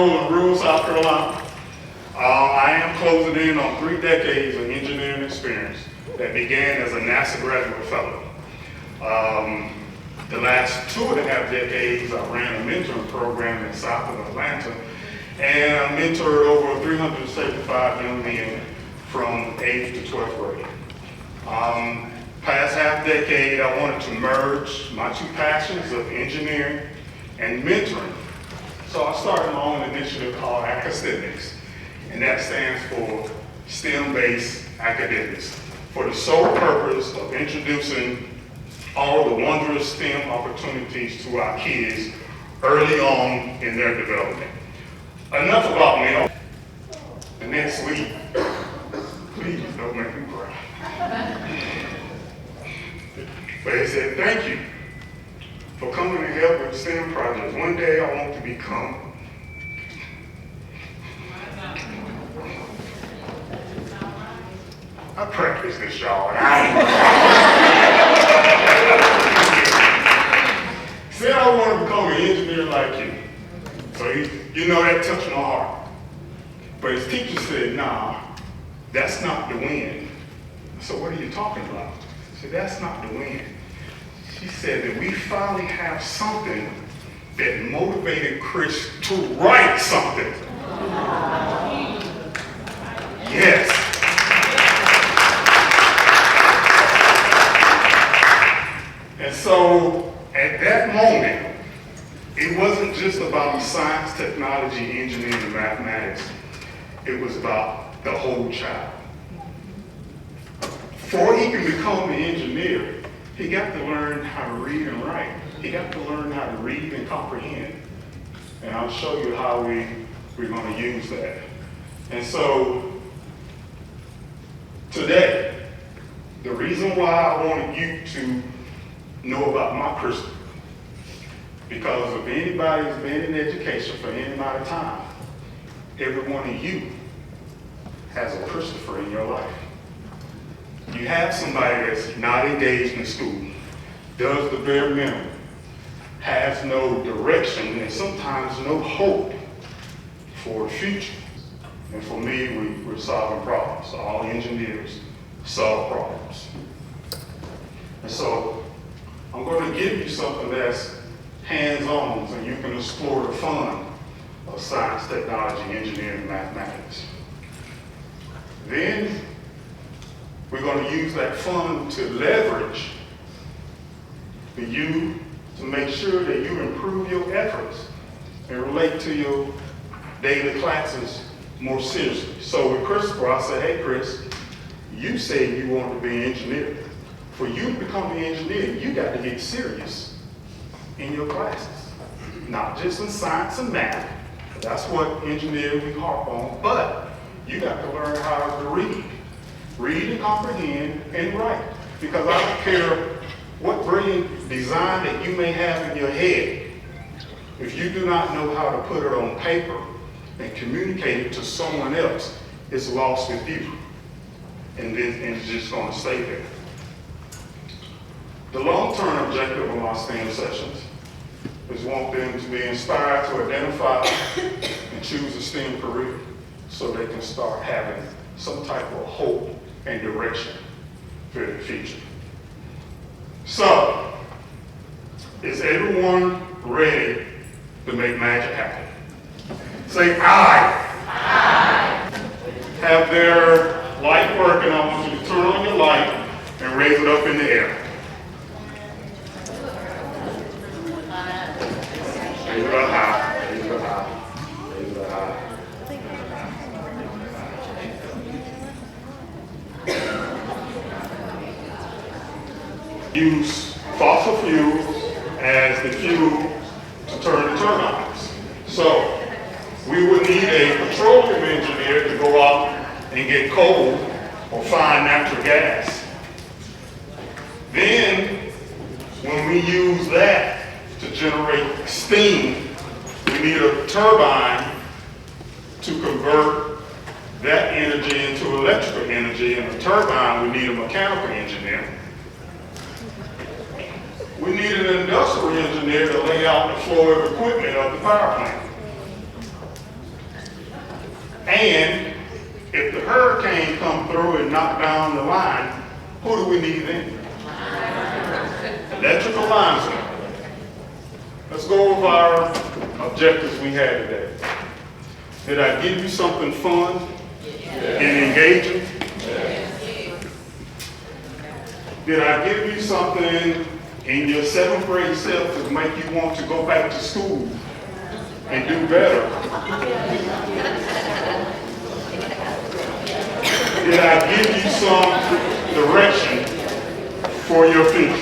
old in rural South Carolina. I am closing in on 3 decades of engineering experience that began as a NASA graduate fellow. The last 2.5 decades, I ran a mentoring program in south of Atlanta, and I mentored over 375 young men from 8th to 12th grade. Past half decade, I wanted to merge my 2 passions of engineering and mentoring. So I started my own initiative called AcaSTEMIcs, and that stands for STEM-based academics, for the sole purpose of introducing all the wondrous STEM opportunities to our kids early on in their development. Enough about me. The next week, please don't make me cry. But he said, thank you for coming to help with STEM projects. One day I want to become. I practiced this, y'all. Said I want to become an engineer like you. So that touched my heart. But his teacher said, nah, that's not the wind. So what are you talking about? I said, that's not the wind. She said that we finally have something that motivated Chris to write something. Yes. And so at that moment, it wasn't just about science, technology, engineering, and mathematics. It was about the whole child. Before he can become an engineer, he got to learn how to read and write. He got to learn how to read and comprehend. And I'll show you how we're going to use that. And so today, the reason why I wanted you to know about my crystal, because if anybody's been in education for any amount of time, every one of you has a Christopher in your life. You have somebody that's not engaged in school, does the bare minimum, has no direction, and sometimes no hope for the future. And for me, we're solving problems. All engineers solve problems. And so I'm going to give you something that's hands-on so you can explore the fun of science, technology, engineering, and mathematics. Then we're going to use that fun to leverage you to make sure that you improve your efforts and relate to your daily classes more seriously. So with Christopher, I said, hey Chris, you said you want to be an engineer. For you to become an engineer, you got to get serious in your classes. Not just in science and math, that's what engineers we harp on, but you got to learn how to read. Read and comprehend and write. Because I don't care what brilliant design that you may have in your head, if you do not know how to put it on paper and communicate it to someone else, it's lost with you. And it's just going to stay there. The long-term objective of my STEM sessions is want them to be inspired to identify and choose a STEM career so they can start having some type of hope and direction for the future. So, is everyone ready to make magic happen? Say aye. Aye. Have their light working. I want you to turn on your light and raise it up in the air. Raise it up high. Raise it up high. Raise it up high. Use fossil fuels as the fuel to turn the turbines. So we would need a petroleum engineer to go out and get coal or find natural gas. Then when we use that to generate steam, we need a turbine to convert that energy into electrical energy. And a turbine, we need a mechanical engineer. We need an industrial engineer to lay out the floor of equipment of the power plant. And if the hurricane come through and knock down the line, who do we need then? Electrical linesmen. Let's go over our objectives we had today. Did I give you something fun and engaging? Did I give you something in your 7th grade self to make you want to go back to school and do better? Did I give you some direction for your future?